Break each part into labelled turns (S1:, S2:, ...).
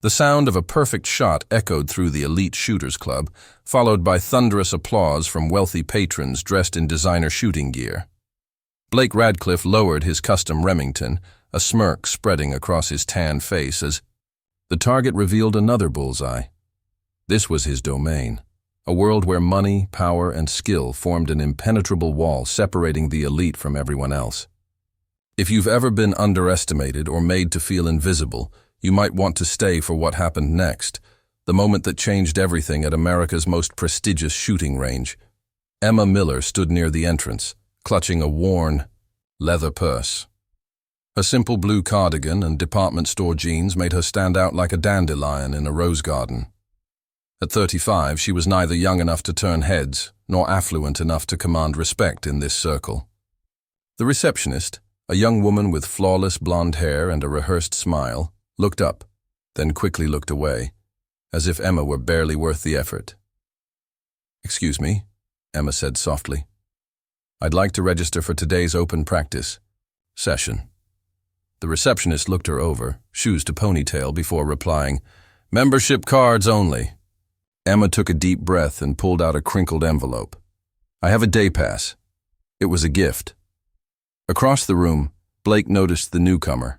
S1: The sound of a perfect shot echoed through the elite shooters club, followed by thunderous applause from wealthy patrons dressed in designer shooting gear. Blake Radcliffe lowered his custom Remington, a smirk spreading across his tan face as the target revealed another bullseye. This was his domain, a world where money, power, and skill formed an impenetrable wall separating the elite from everyone else. If you've ever been underestimated or made to feel invisible, you might want to stay for what happened next, the moment that changed everything at America's most prestigious shooting range. Emma Miller stood near the entrance, clutching a worn leather purse. Her simple blue cardigan and department store jeans made her stand out like a dandelion in a rose garden. At 35, she was neither young enough to turn heads, nor affluent enough to command respect in this circle. The receptionist, a young woman with flawless blonde hair and a rehearsed smile, looked up, then quickly looked away, as if Emma were barely worth the effort. "Excuse me," Emma said softly. "I'd like to register for today's open practice session." The receptionist looked her over, shoes to ponytail, before replying, "Membership cards only." Emma took a deep breath and pulled out a crinkled envelope. "I have a day pass." It was a gift. Across the room, Blake noticed the newcomer.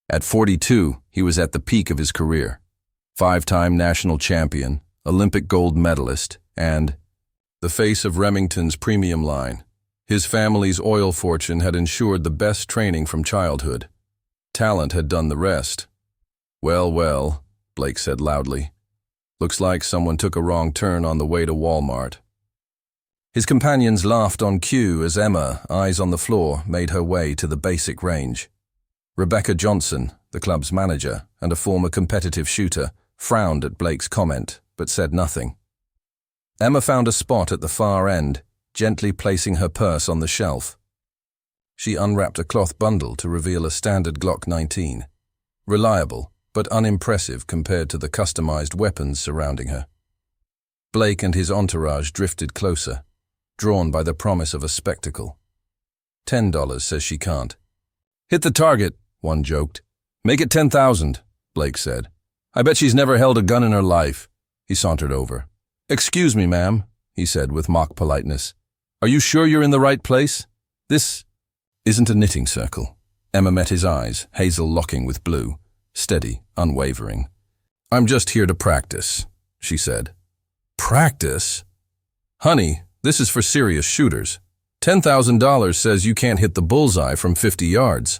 S1: At 42, he was at the peak of his career. 5-time national champion, Olympic gold medalist, and the face of Remington's premium line. His family's oil fortune had ensured the best training from childhood. Talent had done the rest. "Well, well," Blake said loudly. "Looks like someone took a wrong turn on the way to Walmart." His companions laughed on cue as Emma, eyes on the floor, made her way to the basic range. Rebecca Johnson, the club's manager and a former competitive shooter, frowned at Blake's comment, but said nothing. Emma found a spot at the far end, gently placing her purse on the shelf. She unwrapped a cloth bundle to reveal a standard Glock 19, reliable but unimpressive compared to the customized weapons surrounding her. Blake and his entourage drifted closer, drawn by the promise of a spectacle. $10 says she can't. "Hit the target," one joked. "Make it 10,000, Blake said. "I bet she's never held a gun in her life." He sauntered over. "Excuse me, ma'am," he said with mock politeness. "Are you sure you're in the right place? This isn't a knitting circle." Emma met his eyes, hazel locking with blue, steady, unwavering. "I'm just here to practice," she said. "Practice? Honey, this is for serious shooters. $10,000 says you can't hit the bullseye from 50 yards.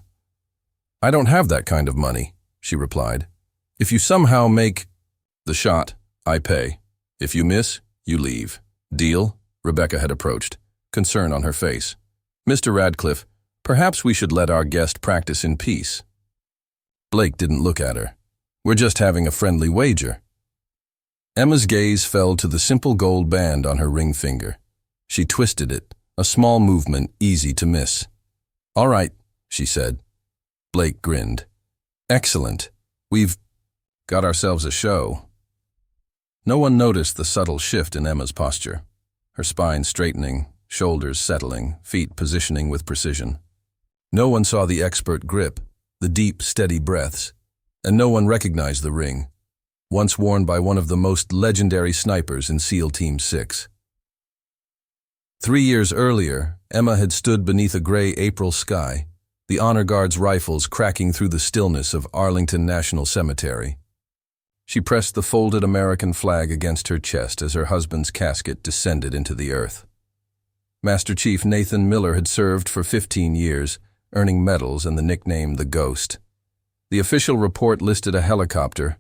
S1: "I don't have that kind of money," she replied. "If you somehow make the shot, I pay. If you miss, you leave. Deal?" Rebecca had approached, concern on her face. "Mr. Radcliffe, perhaps we should let our guest practice in peace." Blake didn't look at her. "We're just having a friendly wager." Emma's gaze fell to the simple gold band on her ring finger. She twisted it, a small movement easy to miss. "All right," she said. Blake grinned. "Excellent. We've got ourselves a show." No one noticed the subtle shift in Emma's posture, her spine straightening, shoulders settling, feet positioning with precision. No one saw the expert grip, the deep, steady breaths, and no one recognized the ring, once worn by one of the most legendary snipers in SEAL Team 6. 3 years earlier, Emma had stood beneath a gray April sky, the Honor Guard's rifles cracking through the stillness of Arlington National Cemetery. She pressed the folded American flag against her chest as her husband's casket descended into the earth. Master Chief Nathan Miller had served for 15 years, earning medals and the nickname The Ghost. The official report listed a helicopter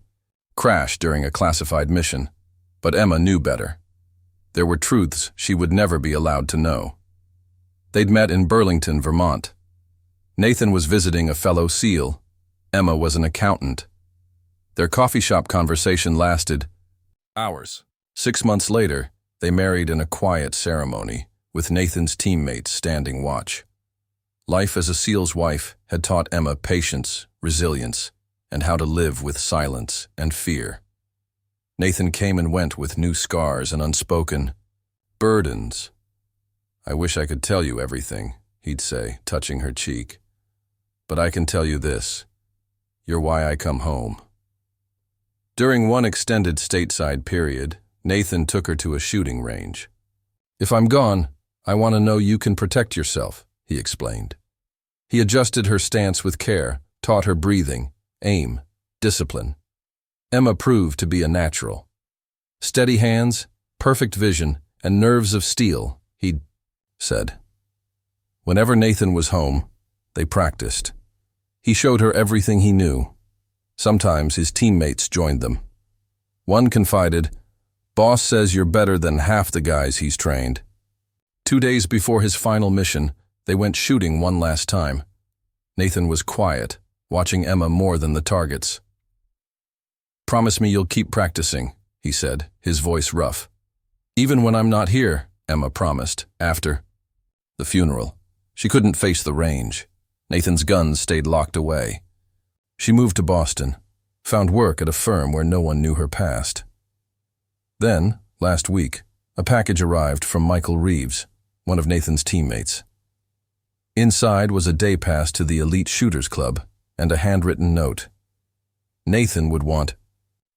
S1: crashed during a classified mission, but Emma knew better. There were truths she would never be allowed to know. They'd met in Burlington, Vermont. Nathan was visiting a fellow SEAL. Emma was an accountant. Their coffee shop conversation lasted hours. 6 months later, they married in a quiet ceremony, with Nathan's teammates standing watch. Life as a SEAL's wife had taught Emma patience, resilience, and how to live with silence and fear. Nathan came and went with new scars and unspoken burdens. "I wish I could tell you everything," he'd say, touching her cheek. "But I can tell you this. You're why I come home." During one extended stateside period, Nathan took her to a shooting range. "If I'm gone, I want to know you can protect yourself," he explained. He adjusted her stance with care, taught her breathing, aim, discipline. Emma proved to be a natural. "Steady hands, perfect vision, and nerves of steel," he said. Whenever Nathan was home, they practiced. He showed her everything he knew. Sometimes his teammates joined them. One confided, "Boss says you're better than half the guys he's trained." 2 days before his final mission, they went shooting one last time. Nathan was quiet, watching Emma more than the targets. "Promise me you'll keep practicing," he said, his voice rough. "Even when I'm not here," Emma promised, after the funeral. She couldn't face the range. Nathan's guns stayed locked away. She moved to Boston, found work at a firm where no one knew her past. Then, last week, a package arrived from Michael Reeves, one of Nathan's teammates. Inside was a day pass to the Elite Shooters Club and a handwritten note. Nathan would want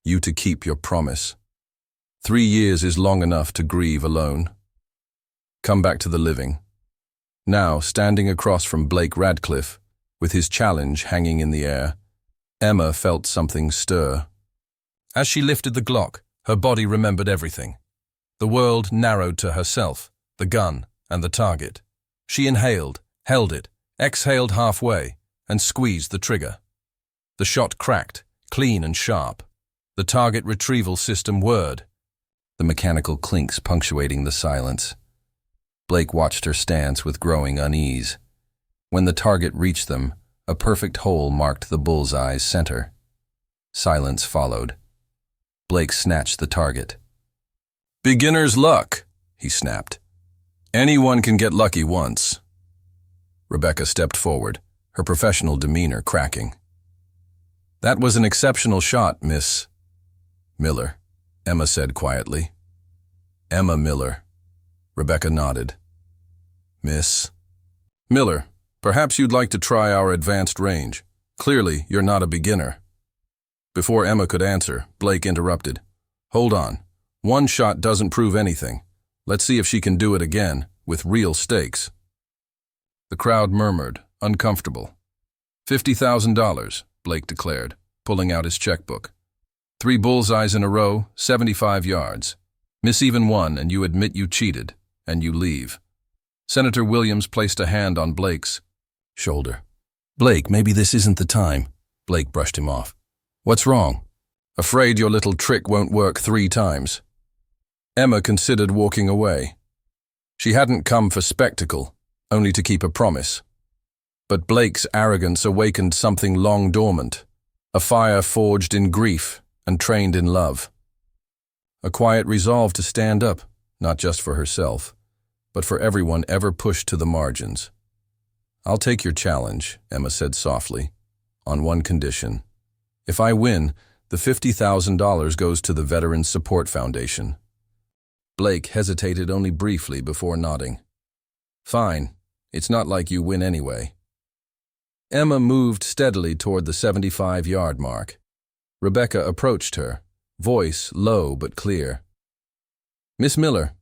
S1: you to keep your promise. 3 years is long enough to grieve alone. Come back to the living. Now, standing across from Blake Radcliffe, with his challenge hanging in the air, Emma felt something stir. As she lifted the Glock, her body remembered everything. The world narrowed to herself, the gun, and the target. She inhaled, held it, exhaled halfway, and squeezed the trigger. The shot cracked, clean and sharp. The target retrieval system whirred, the mechanical clinks punctuating the silence. Blake watched her stance with growing unease. When the target reached them, a perfect hole marked the bullseye's center. Silence followed. Blake snatched the target. "Beginner's luck," he snapped. "Anyone can get lucky once." Rebecca stepped forward, her professional demeanor cracking. "That was an exceptional shot, Miss Miller," Emma said quietly. "Emma Miller." Rebecca nodded. "Miss Miller, perhaps you'd like to try our advanced range. Clearly, you're not a beginner." Before Emma could answer, Blake interrupted. "Hold on. One shot doesn't prove anything. Let's see if she can do it again, with real stakes." The crowd murmured, uncomfortable. $50,000, Blake declared, pulling out his checkbook. 3 bullseyes in a row, 75 yards. Miss even one and you admit you cheated, and you leave. Senator Williams placed a hand on Blake's shoulder. "Blake, maybe this isn't the time." Blake brushed him off. "What's wrong?" "Afraid your little trick won't work 3 times. Emma considered walking away. She hadn't come for spectacle, only to keep a promise. But Blake's arrogance awakened something long dormant, a fire forged in grief and trained in love. A quiet resolve to stand up, not just for herself, but for everyone ever pushed to the margins. "I'll take your challenge," Emma said softly, "on one condition. If I win, the $50,000 goes to the Veterans Support Foundation." Blake hesitated only briefly before nodding. "Fine. It's not like you win anyway." Emma moved steadily toward the 75-yard mark. Rebecca approached her, voice low but clear. "Miss Miller,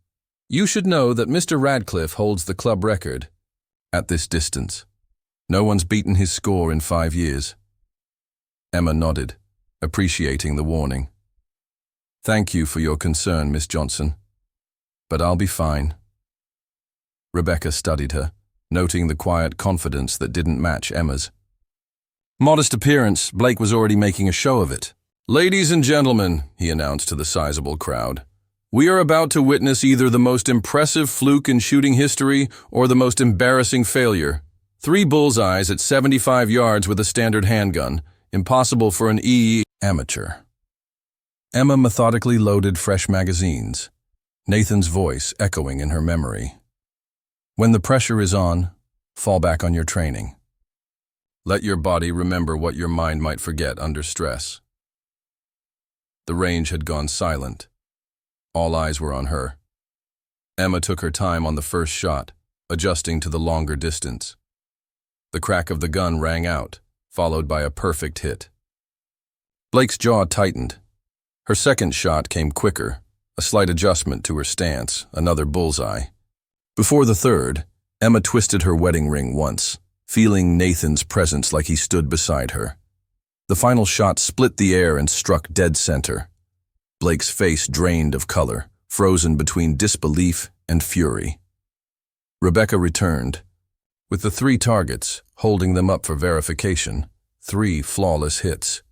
S1: you should know that Mr. Radcliffe holds the club record at this distance. No one's beaten his score in 5 years." Emma nodded, appreciating the warning. "Thank you for your concern, Miss Johnson. But I'll be fine." Rebecca studied her, noting the quiet confidence that didn't match Emma's. Modest appearance, Blake was already making a show of it. "Ladies and gentlemen," he announced to the sizable crowd, "we are about to witness either the most impressive fluke in shooting history or the most embarrassing failure. 3 bullseyes at 75 yards with a standard handgun, impossible for an amateur." Emma methodically loaded fresh magazines, Nathan's voice echoing in her memory. "When the pressure is on, fall back on your training. Let your body remember what your mind might forget under stress." The range had gone silent. All eyes were on her. Emma took her time on the first shot, adjusting to the longer distance. The crack of the gun rang out, followed by a perfect hit. Blake's jaw tightened, Her second shot came quicker, a slight adjustment to her stance, another bullseye. Before the third, Emma twisted her wedding ring once, feeling Nathan's presence like he stood beside her. The final shot split the air and struck dead center. Blake's face drained of color, frozen between disbelief and fury. Rebecca returned, with the 3 targets, holding them up for verification, 3 flawless hits.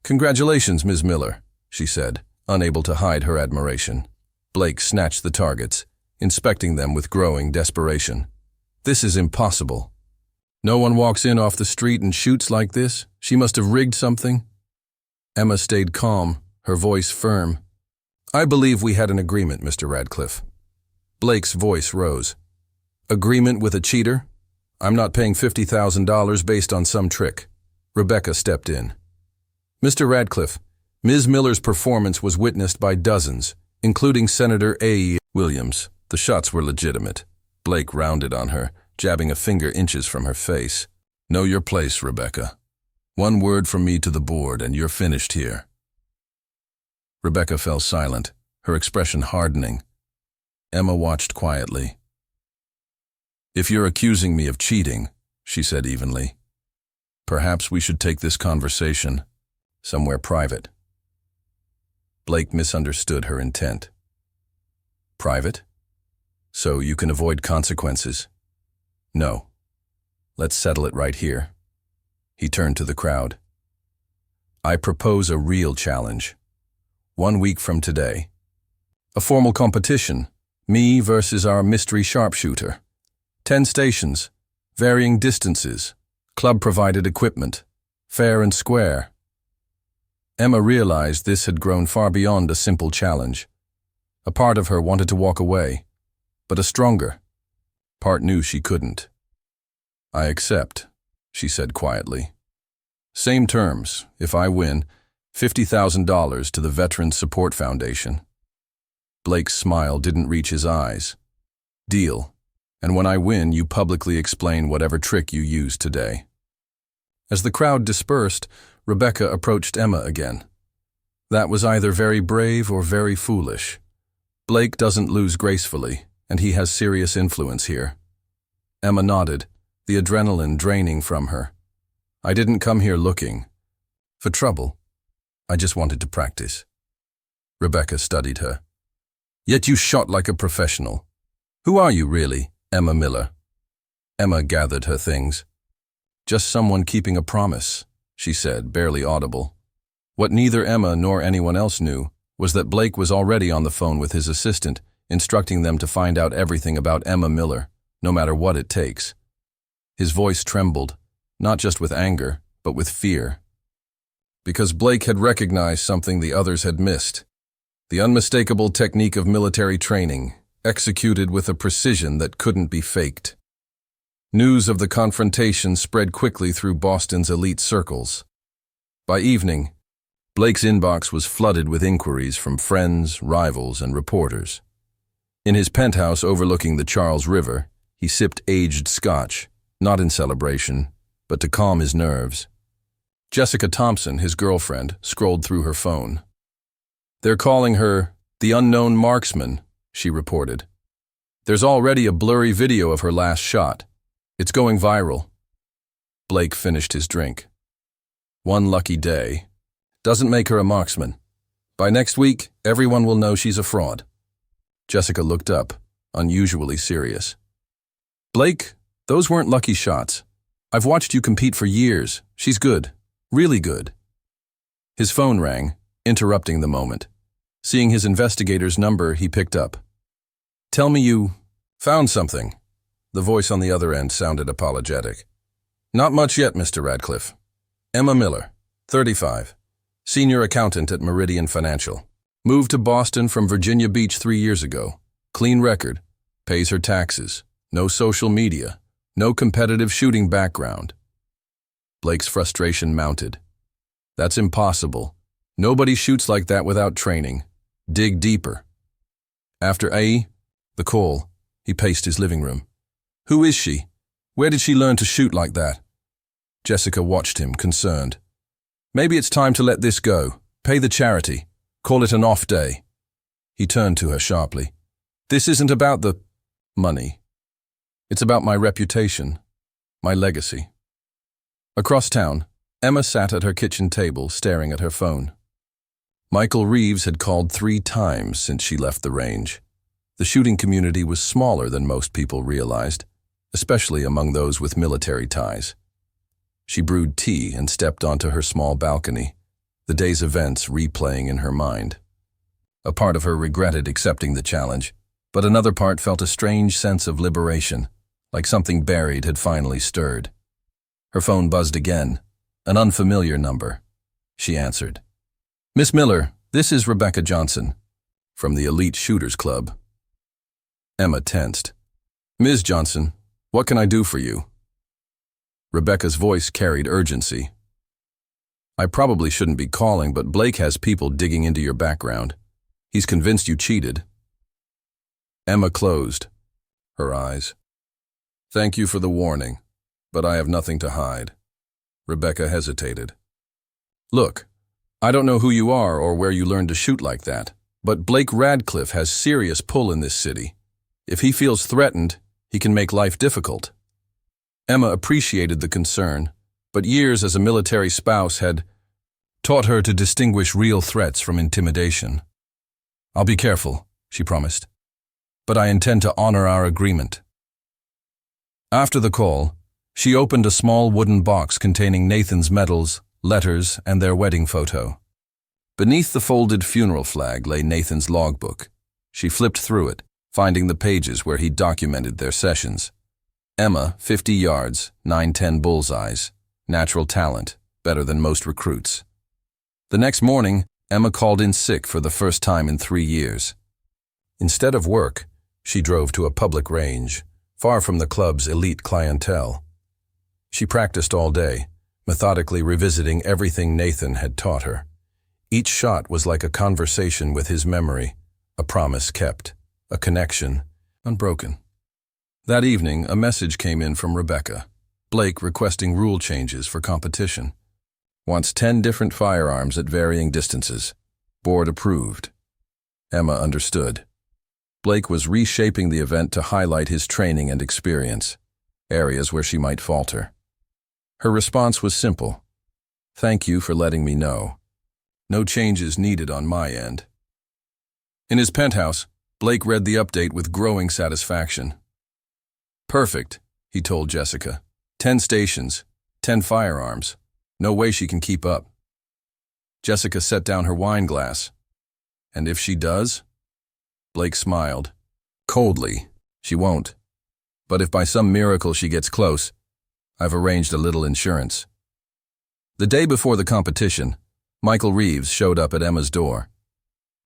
S1: "Congratulations, Ms. Miller," she said, unable to hide her admiration. Blake snatched the targets, inspecting them with growing desperation. "This is impossible. No one walks in off the street and shoots like this. She must have rigged something." Emma stayed calm, her voice firm. "I believe we had an agreement, Mr. Radcliffe." Blake's voice rose. "Agreement with a cheater? I'm not paying $50,000 based on some trick." Rebecca stepped in. "Mr. Radcliffe, Ms. Miller's performance was witnessed by dozens, including Senator A. Williams. The shots were legitimate." Blake rounded on her, jabbing a finger inches from her face. "Know your place, Rebecca. One word from me to the board and you're finished here." Rebecca fell silent, her expression hardening. Emma watched quietly. "If you're accusing me of cheating," she said evenly, "perhaps we should take this conversation somewhere private." Blake misunderstood her intent. "Private? So you can avoid consequences?" "No. Let's settle it right here." He turned to the crowd. "I propose a real challenge. 1 week from today. A formal competition, me versus our mystery sharpshooter. 10 stations, varying distances, club-provided equipment, fair and square." Emma realized this had grown far beyond a simple challenge. A part of her wanted to walk away, but a stronger part knew she couldn't. "I accept," she said quietly. "Same terms, if I win, $50,000 to the Veterans Support Foundation." Blake's smile didn't reach his eyes. "Deal. And when I win, you publicly explain whatever trick you used today." As the crowd dispersed, Rebecca approached Emma again. "That was either very brave or very foolish. Blake doesn't lose gracefully, and he has serious influence here." Emma nodded, the adrenaline draining from her. "I didn't come here looking for trouble. I just wanted to practice." Rebecca studied her. "Yet you shot like a professional. Who are you really, Emma Miller?" Emma gathered her things. "Just someone keeping a promise," she said, barely audible. What neither Emma nor anyone else knew was that Blake was already on the phone with his assistant, instructing them to find out everything about Emma Miller, no matter what it takes. His voice trembled, not just with anger, but with fear. Because Blake had recognized something the others had missed. The unmistakable technique of military training, executed with a precision that couldn't be faked. News of the confrontation spread quickly through Boston's elite circles. By evening, Blake's inbox was flooded with inquiries from friends, rivals, and reporters. In his penthouse overlooking the Charles River, he sipped aged scotch, not in celebration, but to calm his nerves. Jessica Thompson, his girlfriend, scrolled through her phone. "They're calling her the unknown marksman," she reported. "There's already a blurry video of her last shot. It's going viral." Blake finished his drink. "One lucky day. Doesn't make her a marksman. By next week, everyone will know she's a fraud." Jessica looked up, unusually serious. "Blake, those weren't lucky shots. I've watched you compete for years. She's good. Really good." His phone rang, interrupting the moment. Seeing his investigator's number, he picked up. "Tell me you found something." The voice on the other end sounded apologetic. "Not much yet, Mr. Radcliffe. Emma Miller, 35, senior accountant at Meridian Financial. Moved to Boston from Virginia Beach 3 years ago. Clean record, pays her taxes, no social media, no competitive shooting background." Blake's frustration mounted. "That's impossible. Nobody shoots like that without training. Dig deeper." After the call, he paced his living room. "Who is she? Where did she learn to shoot like that?" Jessica watched him, concerned. "Maybe it's time to let this go. Pay the charity. Call it an off day. He turned to her sharply. This isn't about the money. It's about my reputation, my legacy. Across town, Emma sat at her kitchen table staring at her phone. Michael Reeves had called 3 times since she left the range. The shooting community was smaller than most people realized, especially among those with military ties. She brewed tea and stepped onto her small balcony, the day's events replaying in her mind. A part of her regretted accepting the challenge, but another part felt a strange sense of liberation, like something buried had finally stirred. Her phone buzzed again, an unfamiliar number. She answered. "Miss Miller, this is Rebecca Johnson, from the Elite Shooters Club." Emma tensed. "Ms. Johnson, what can I do for you?" Rebecca's voice carried urgency. "I probably shouldn't be calling, but Blake has people digging into your background. He's convinced you cheated." Emma closed her eyes. "Thank you for the warning, but I have nothing to hide." Rebecca hesitated. "Look, I don't know who you are or where you learned to shoot like that, but Blake Radcliffe has serious pull in this city. If he feels threatened, he can make life difficult." Emma appreciated the concern, but years as a military spouse had taught her to distinguish real threats from intimidation. "I'll be careful," she promised, "but I intend to honor our agreement." After the call, she opened a small wooden box containing Nathan's medals, letters, and their wedding photo. Beneath the folded funeral flag lay Nathan's logbook. She flipped through it, finding the pages where he documented their sessions. Emma, 50 yards, 9-10 bullseyes, natural talent, better than most recruits. The next morning, Emma called in sick for the first time in 3 years. Instead of work, she drove to a public range, far from the club's elite clientele. She practiced all day, methodically revisiting everything Nathan had taught her. Each shot was like a conversation with his memory, a promise kept, a connection unbroken. That evening, a message came in from Rebecca. Blake requesting rule changes for competition. Wants 10 different firearms at varying distances. Board approved. Emma understood. Blake was reshaping the event to highlight his training and experience, areas where she might falter. Her response was simple. "Thank you for letting me know. No changes needed on my end." In his penthouse, Blake read the update with growing satisfaction. "Perfect," he told Jessica. 10 stations, 10 firearms. No way she can keep up." Jessica set down her wine glass. "And if she does?" Blake smiled. Coldly, "She won't. But if by some miracle she gets close, I've arranged a little insurance." The day before the competition, Michael Reeves showed up at Emma's door.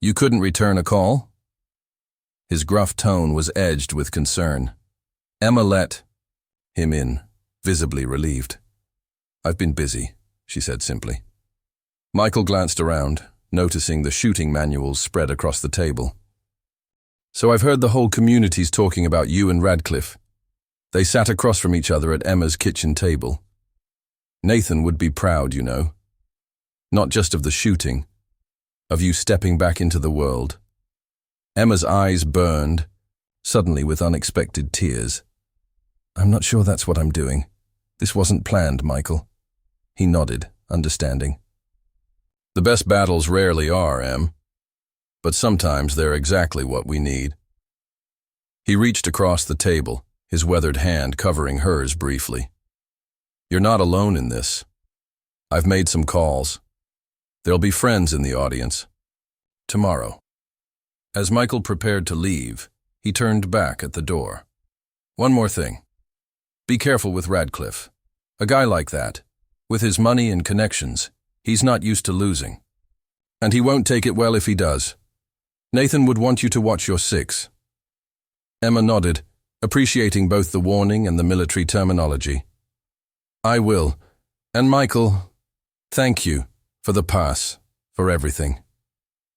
S1: "You couldn't return a call?" His gruff tone was edged with concern. Emma let him in, visibly relieved. "I've been busy," she said simply. Michael glanced around, noticing the shooting manuals spread across the table. "So I've heard the whole community's talking about you and Radcliffe." They sat across from each other at Emma's kitchen table. "Nathan would be proud, you know. Not just of the shooting, of you stepping back into the world." Emma's eyes burned, suddenly with unexpected tears. "I'm not sure that's what I'm doing. This wasn't planned, Michael." He nodded, understanding. "The best battles rarely are, Em. But sometimes they're exactly what we need." He reached across the table, his weathered hand covering hers briefly. "You're not alone in this. I've made some calls. There'll be friends in the audience. Tomorrow." As Michael prepared to leave, he turned back at the door. "One more thing. Be careful with Radcliffe. A guy like that, with his money and connections, he's not used to losing. And he won't take it well if he does. Nathan would want you to watch your 6. Emma nodded, appreciating both the warning and the military terminology. "I will. And Michael, thank you for the pass, for everything."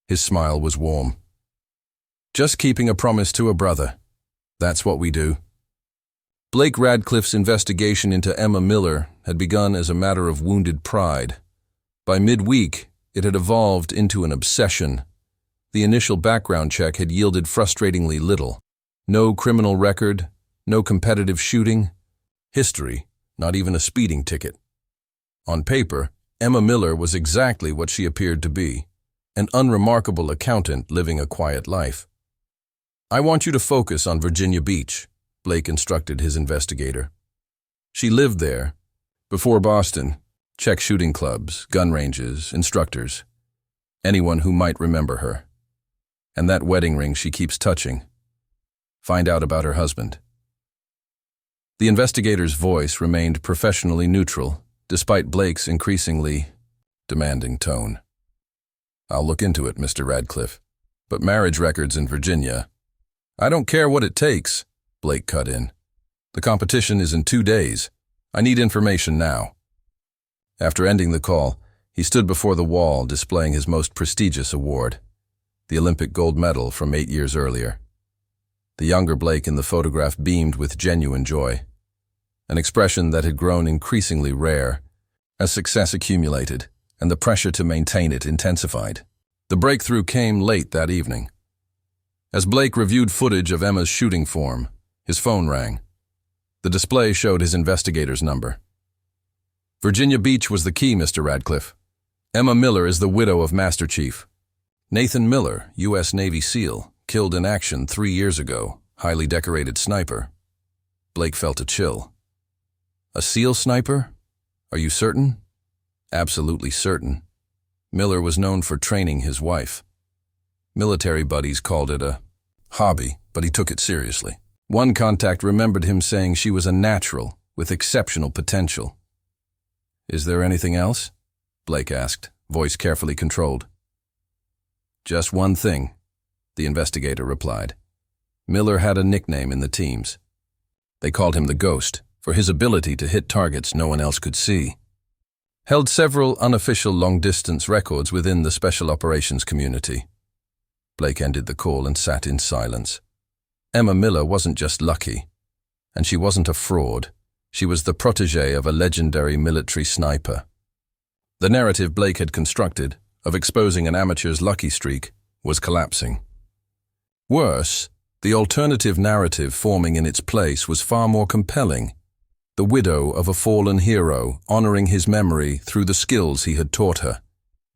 S1: His smile was warm. "Just keeping a promise to a brother. That's what we do." Blake Radcliffe's investigation into Emma Miller had begun as a matter of wounded pride. By midweek, It had evolved into an obsession. The initial background check had yielded frustratingly little. No criminal record, no competitive shooting, history, not even a speeding ticket. On paper, Emma Miller was exactly what she appeared to be, an unremarkable accountant living a quiet life. "I want you to focus on Virginia Beach," Blake instructed his investigator. She lived there. Before Boston, check shooting clubs, gun ranges, instructors, anyone who might remember her. And that wedding ring she keeps touching. Find out about her husband. The investigator's voice remained professionally neutral, despite Blake's increasingly demanding tone. "I'll look into it, Mr. Radcliffe. But marriage records in Virginia—" "I don't care what it takes," Blake cut in. "The competition is in 2 days. I need information now." After ending the call, he stood before the wall displaying his most prestigious award, the Olympic gold medal from 8 years earlier. The younger Blake in the photograph beamed with genuine joy, an expression that had grown increasingly rare as success accumulated and the pressure to maintain it intensified. The breakthrough came late that evening. As Blake reviewed footage of Emma's shooting form, his phone rang. The display showed his investigator's number. "Virginia Beach was the key, Mr. Radcliffe. Emma Miller is the widow of Master Chief Nathan Miller, U.S. Navy SEAL, killed in action 3 years ago, highly decorated sniper." Blake felt a chill. "A SEAL sniper? Are you certain?" "Absolutely certain. Miller was known for training his wife. Military buddies called it a hobby, but he took it seriously. One contact remembered him saying she was a natural with exceptional potential." "Is there anything else?" Blake asked, voice carefully controlled. "Just one thing," the investigator replied. "Miller had a nickname in the teams. They called him the Ghost for his ability to hit targets no one else could see. Held several unofficial long-distance records within the special operations community." Blake ended the call and sat in silence. Emma Miller wasn't just lucky, and she wasn't a fraud. She was the protege of a legendary military sniper. The narrative Blake had constructed of exposing an amateur's lucky streak was collapsing. Worse, the alternative narrative forming in its place was far more compelling. The widow of a fallen hero honoring his memory through the skills he had taught her,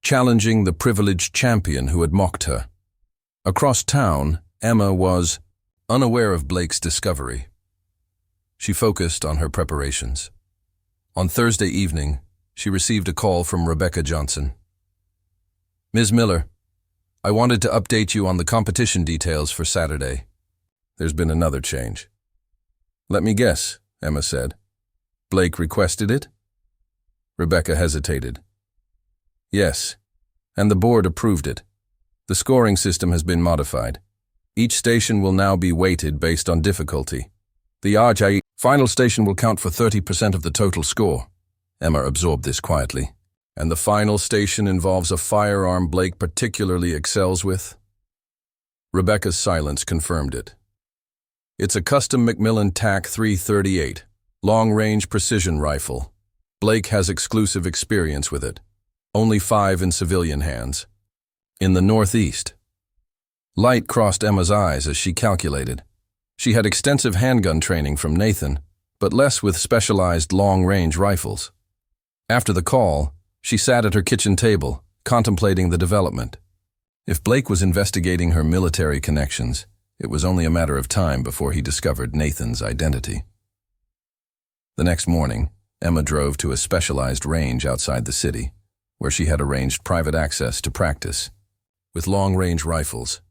S1: challenging the privileged champion who had mocked her. Across town, Emma was unaware of Blake's discovery. She focused on her preparations. On Thursday evening, she received a call from Rebecca Johnson. "Ms. Miller, I wanted to update you on the competition details for Saturday. There's been another change." "Let me guess," Emma said. "Blake requested it?" Rebecca hesitated. "Yes, and the board approved it. The scoring system has been modified. Each station will now be weighted based on difficulty. The RJ final station will count for 30% of the total score." Emma absorbed this quietly. "And the final station involves a firearm Blake particularly excels with?" Rebecca's silence confirmed it. "It's a custom Macmillan TAC 338, long-range precision rifle. Blake has exclusive experience with it. Only 5 in civilian hands. In the Northeast." Light crossed Emma's eyes as she calculated. She had extensive handgun training from Nathan, but less with specialized long-range rifles. After the call, she sat at her kitchen table, contemplating the development. If Blake was investigating her military connections, it was only a matter of time before he discovered Nathan's identity. The next morning, Emma drove to a specialized range outside the city, where she had arranged private access to practice with long-range rifles.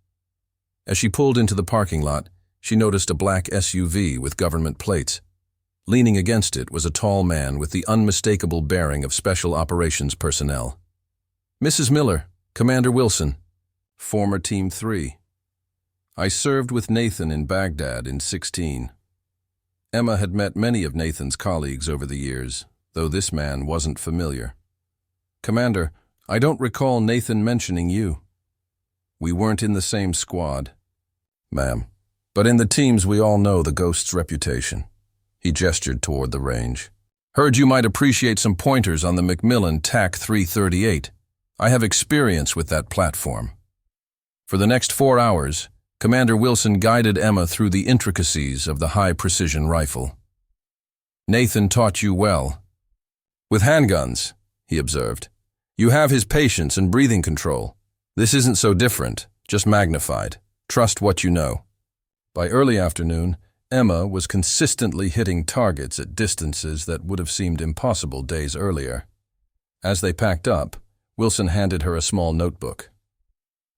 S1: As she pulled into the parking lot, she noticed a black SUV with government plates. Leaning against it was a tall man with the unmistakable bearing of special operations personnel. "Mrs. Miller, Commander Wilson, former Team 3. I served with Nathan in Baghdad in '16. Emma had met many of Nathan's colleagues over the years, though this man wasn't familiar. "Commander, I don't recall Nathan mentioning you." "We weren't in the same squad, ma'am. But in the teams we all know the Ghost's reputation." He gestured toward the range. "Heard you might appreciate some pointers on the Macmillan TAC 338. I have experience with that platform. For the next 4 hours, Commander Wilson guided Emma through the intricacies of the high-precision rifle. Nathan taught you well. With handguns, he observed. You have his patience and breathing control. This isn't so different, just magnified. Trust what you know. By early afternoon, Emma was consistently hitting targets at distances that would have seemed impossible days earlier. As they packed up, Wilson handed her a small notebook.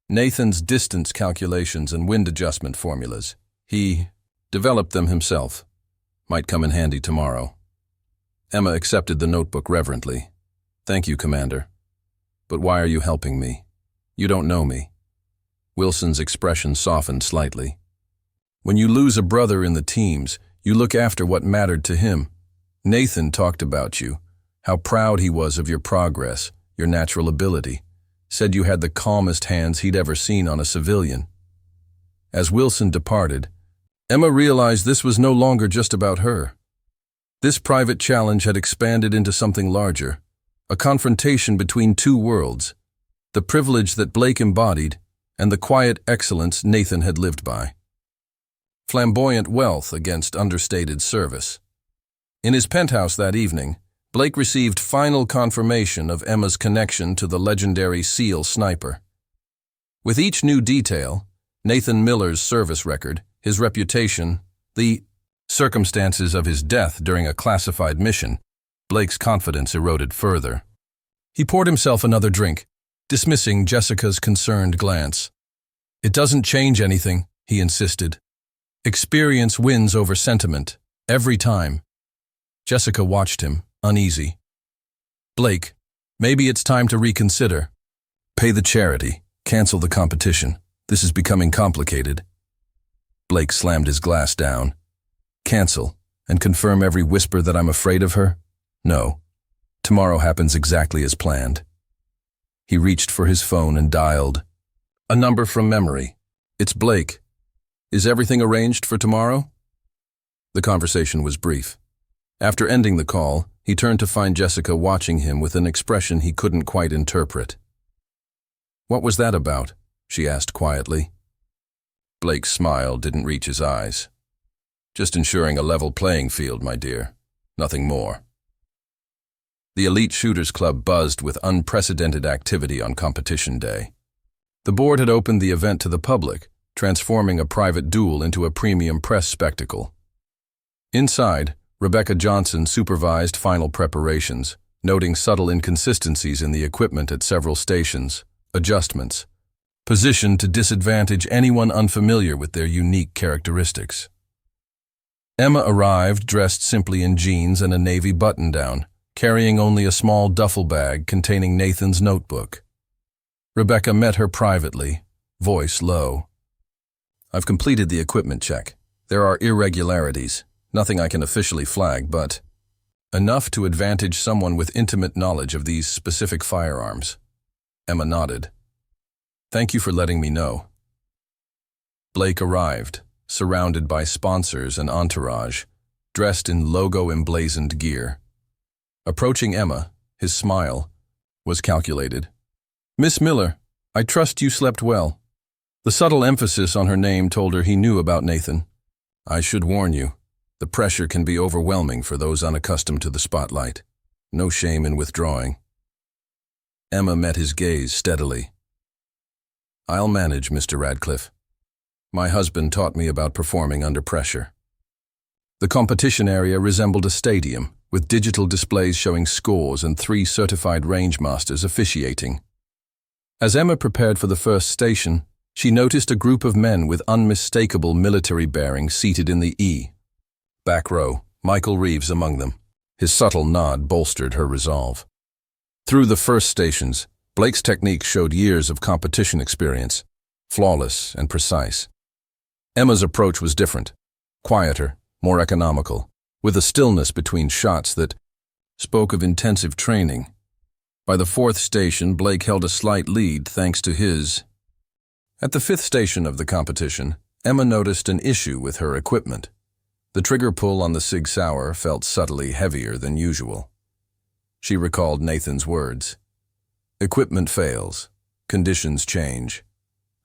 S1: Nathan's distance calculations and wind adjustment formulas. He developed them himself. Might come in handy tomorrow. Emma accepted the notebook reverently. Thank you, Commander. But why are you helping me? You don't know me. Wilson's expression softened slightly. When you lose a brother in the teams, you look after what mattered to him. Nathan talked about you, how proud he was of your progress, your natural ability. Said you had the calmest hands he'd ever seen on a civilian. As Wilson departed, Emma realized this was no longer just about her. This private challenge had expanded into something larger, a confrontation between two worlds, the privilege that Blake embodied and the quiet excellence Nathan had lived by. Flamboyant wealth against understated service. In his penthouse that evening, Blake received final confirmation of Emma's connection to the legendary SEAL sniper. With each new detail, Nathan Miller's service record, his reputation, the circumstances of his death during a classified mission, Blake's confidence eroded further. He poured himself another drink, dismissing Jessica's concerned glance. It doesn't change anything, he insisted. Experience wins over sentiment, every time. Jessica watched him, uneasy. Blake, maybe it's time to reconsider. Pay the charity, cancel the competition. This is becoming complicated. Blake slammed his glass down. Cancel, and confirm every whisper that I'm afraid of her? No. Tomorrow happens exactly as planned. He reached for his phone and dialed. A number from memory. It's Blake. Is everything arranged for tomorrow? The conversation was brief. After ending the call, he turned to find Jessica watching him with an expression he couldn't quite interpret. What was that about? She asked quietly. Blake's smile didn't reach his eyes. Just ensuring a level playing field, my dear. Nothing more. The Elite Shooters Club buzzed with unprecedented activity on competition day. The board had opened the event to the public, transforming a private duel into a premium press spectacle. Inside, Rebecca Johnson supervised final preparations, noting subtle inconsistencies in the equipment at several stations, adjustments, positioned to disadvantage anyone unfamiliar with their unique characteristics. Emma arrived dressed simply in jeans and a navy button-down, carrying only a small duffel bag containing Nathan's notebook. Rebecca met her privately, voice low. I've completed the equipment check. There are irregularities, nothing I can officially flag, but enough to advantage someone with intimate knowledge of these specific firearms. Emma nodded. Thank you for letting me know. Blake arrived, surrounded by sponsors and entourage, dressed in logo-emblazoned gear. Approaching Emma, his smile was calculated. Miss Miller, I trust you slept well. The subtle emphasis on her name told her he knew about Nathan. I should warn you, the pressure can be overwhelming for those unaccustomed to the spotlight. No shame in withdrawing. Emma met his gaze steadily. I'll manage, Mr. Radcliffe. My husband taught me about performing under pressure. The competition area resembled a stadium, with digital displays showing scores and 3 certified rangemasters officiating. As Emma prepared for the first station, she noticed a group of men with unmistakable military bearings seated in the E. Back row, Michael Reeves among them. His subtle nod bolstered her resolve. Through the first stations, Blake's technique showed years of competition experience, flawless and precise. Emma's approach was different, quieter, more economical, with a stillness between shots that spoke of intensive training. By the 4th station, Blake held a slight lead thanks to his. At the 5th station of the competition, Emma noticed an issue with her equipment. The trigger pull on the Sig Sauer felt subtly heavier than usual. She recalled Nathan's words. Equipment fails. Conditions change.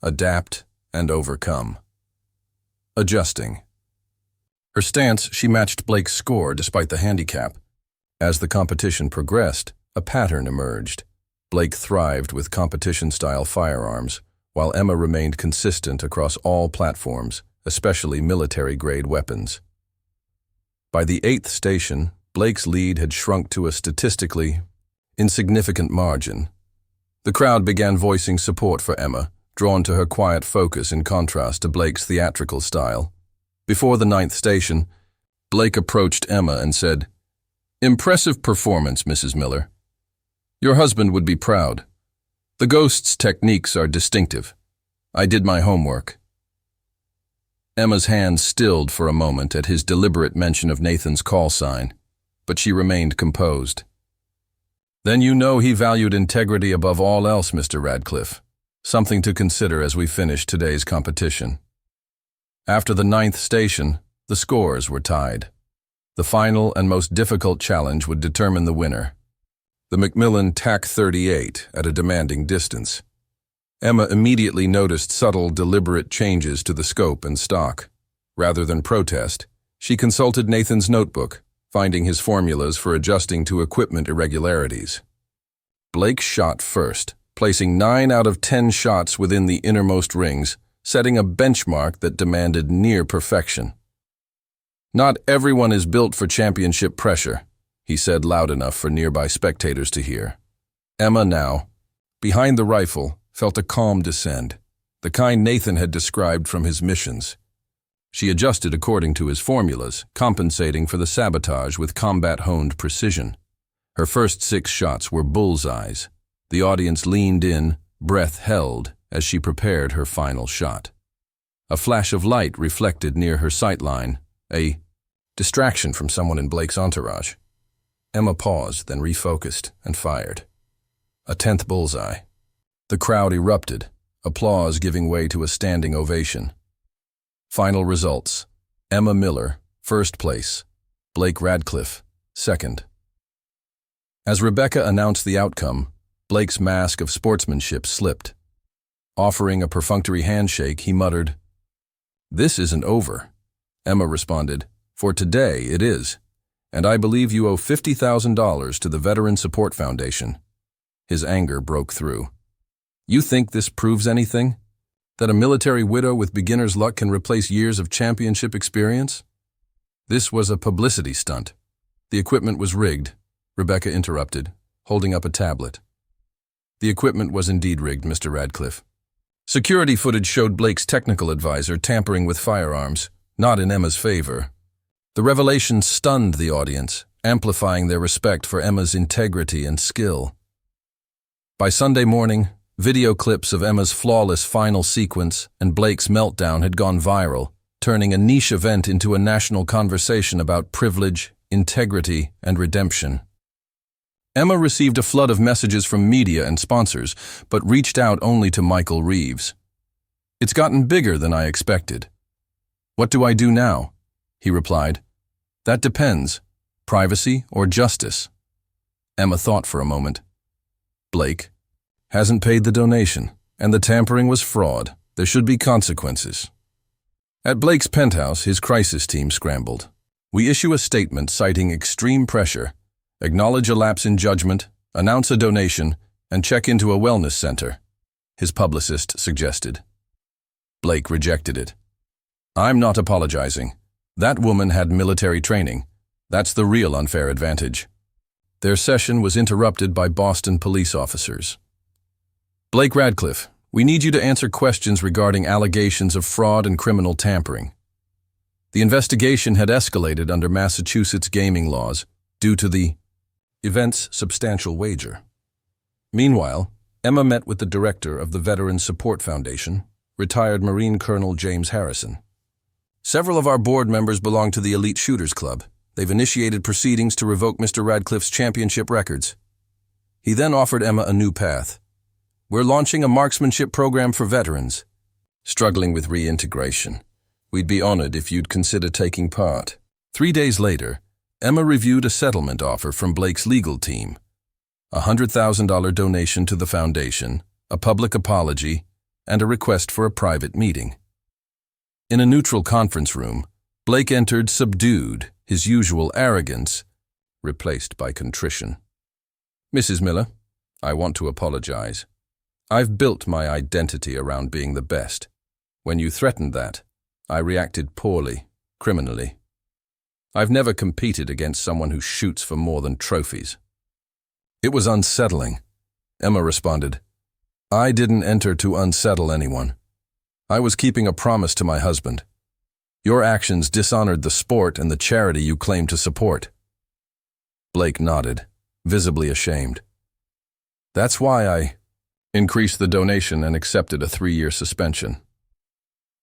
S1: Adapt and overcome. Adjusting. Her stance, she matched Blake's score despite the handicap. As the competition progressed, a pattern emerged. Blake thrived with competition-style firearms, while Emma remained consistent across all platforms, especially military-grade weapons. By the 8th station, Blake's lead had shrunk to a statistically insignificant margin. The crowd began voicing support for Emma, drawn to her quiet focus in contrast to Blake's theatrical style. Before the 9th station, Blake approached Emma and said, "Impressive performance, Mrs. Miller. Your husband would be proud. The Ghost's techniques are distinctive. I did my homework." Emma's hand stilled for a moment at his deliberate mention of Nathan's call sign, but she remained composed. "Then you know he valued integrity above all else, Mr. Radcliffe. Something to consider as we finish today's competition." After the 9th station, the scores were tied. The final and most difficult challenge would determine the winner. The Macmillan TAC-38 at a demanding distance. Emma immediately noticed subtle, deliberate changes to the scope and stock. Rather than protest, she consulted Nathan's notebook, finding his formulas for adjusting to equipment irregularities. Blake shot first, placing 9 out of 10 shots within the innermost rings, setting a benchmark that demanded near perfection. "Not everyone is built for championship pressure," he said loud enough for nearby spectators to hear. Emma now, behind the rifle, felt a calm descend, the kind Nathan had described from his missions. She adjusted according to his formulas, compensating for the sabotage with combat-honed precision. Her first 6 shots were bullseyes. The audience leaned in, breath held, as she prepared her final shot. A flash of light reflected near her sightline, a distraction from someone in Blake's entourage. Emma paused, then refocused, and fired. A 10th bullseye. The crowd erupted, applause giving way to a standing ovation. Final results. Emma Miller, 1st place. Blake Radcliffe, 2nd. As Rebecca announced the outcome, Blake's mask of sportsmanship slipped. Offering a perfunctory handshake, he muttered, "This isn't over." Emma responded, "For today, it is. And I believe you owe $50,000 to the Veteran Support Foundation." His anger broke through. "You think this proves anything? That a military widow with beginner's luck can replace years of championship experience?" "This was a publicity stunt. The equipment was rigged," Rebecca interrupted, holding up a tablet. "The equipment was indeed rigged, Mr. Radcliffe. Security footage showed Blake's technical advisor tampering with firearms, not in Emma's favor. The revelation stunned the audience, amplifying their respect for Emma's integrity and skill. By Sunday morning, video clips of Emma's flawless final sequence and Blake's meltdown had gone viral, turning a niche event into a national conversation about privilege, integrity, and redemption. Emma received a flood of messages from media and sponsors, but reached out only to Michael Reeves. "It's gotten bigger than I expected." "What do I do now?" he replied. "That depends. Privacy or justice?" Emma thought for a moment. "Blake hasn't paid the donation, and the tampering was fraud. There should be consequences." At Blake's penthouse, his crisis team scrambled. "We issue a statement citing extreme pressure, acknowledge a lapse in judgment, announce a donation, and check into a wellness center," his publicist suggested. Blake rejected it. "I'm not apologizing. That woman had military training. That's the real unfair advantage." Their session was interrupted by Boston police officers. "Blake Radcliffe, we need you to answer questions regarding allegations of fraud and criminal tampering." The investigation had escalated under Massachusetts gaming laws due to the event's substantial wager. Meanwhile, Emma met with the director of the Veteran Support Foundation, retired Marine Colonel James Harrison. "Several of our board members belong to the Elite Shooters Club. They've initiated proceedings to revoke Mr. Radcliffe's championship records." He then offered Emma a new path. "We're launching a marksmanship program for veterans, struggling with reintegration. We'd be honored if you'd consider taking part." 3 days later, Emma reviewed a settlement offer from Blake's legal team. a $100,000 donation to the foundation, a public apology, and a request for a private meeting. In a neutral conference room, Blake entered subdued, his usual arrogance replaced by contrition. "Mrs. Miller, I want to apologize. I've built my identity around being the best. When you threatened that, I reacted poorly, criminally. I've never competed against someone who shoots for more than trophies." "It was unsettling," Emma responded. "I didn't enter to unsettle anyone. I was keeping a promise to my husband. Your actions dishonored the sport and the charity you claim to support." Blake nodded, visibly ashamed. "That's why I increased the donation and accepted a 3-year suspension."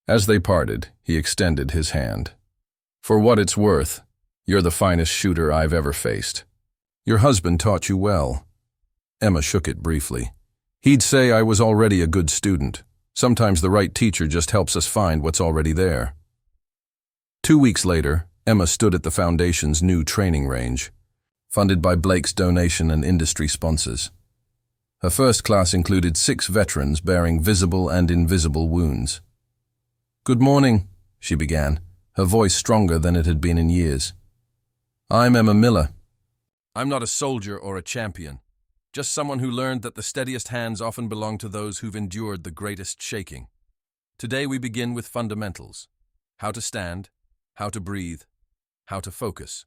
S1: As they parted, he extended his hand. "For what it's worth, you're the finest shooter I've ever faced. Your husband taught you well." Emma shook it briefly. "He'd say I was already a good student. Sometimes the right teacher just helps us find what's already there." 2 weeks later, Emma stood at the Foundation's new training range, funded by Blake's donation and industry sponsors. Her first class included 6 veterans bearing visible and invisible wounds. "Good morning," she began, her voice stronger than it had been in years. "I'm Emma Miller. I'm not a soldier or a champion, just someone who learned that the steadiest hands often belong to those who've endured the greatest shaking. Today we begin with fundamentals: how to stand, how to breathe, how to focus."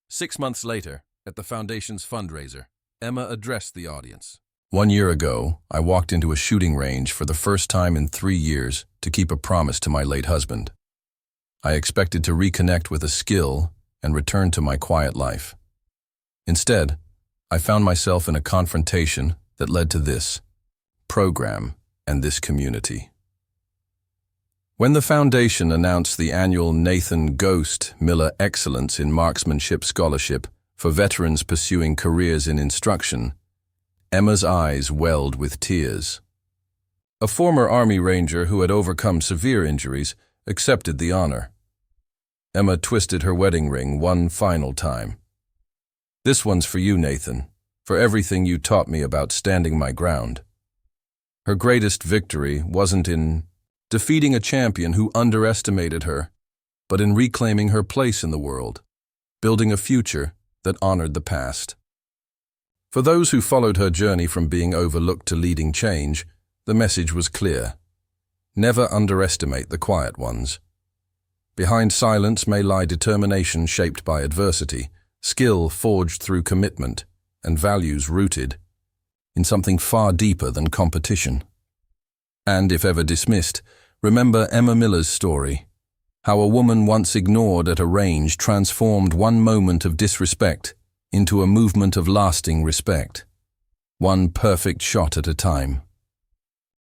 S1: 6 months later, at the Foundation's fundraiser, Emma addressed the audience. "1 year ago, I walked into a shooting range for the first time in 3 years to keep a promise to my late husband. I expected to reconnect with a skill and return to my quiet life. Instead, I found myself in a confrontation that led to this program and this community." When the Foundation announced the annual Nathan Ghost Miller Excellence in Marksmanship Scholarship for veterans pursuing careers in instruction, Emma's eyes welled with tears. A former Army Ranger who had overcome severe injuries accepted the honor. Emma twisted her wedding ring one final time. "This one's for you, Nathan, for everything you taught me about standing my ground." Her greatest victory wasn't in defeating a champion who underestimated her, but in reclaiming her place in the world, building a future that honored the past. For those who followed her journey from being overlooked to leading change, the message was clear: never underestimate the quiet ones. Behind silence may lie determination shaped by adversity, skill forged through commitment, and values rooted in something far deeper than competition. And if ever dismissed, remember Emma Miller's story, how a woman once ignored at a range transformed one moment of disrespect into a movement of lasting respect, one perfect shot at a time.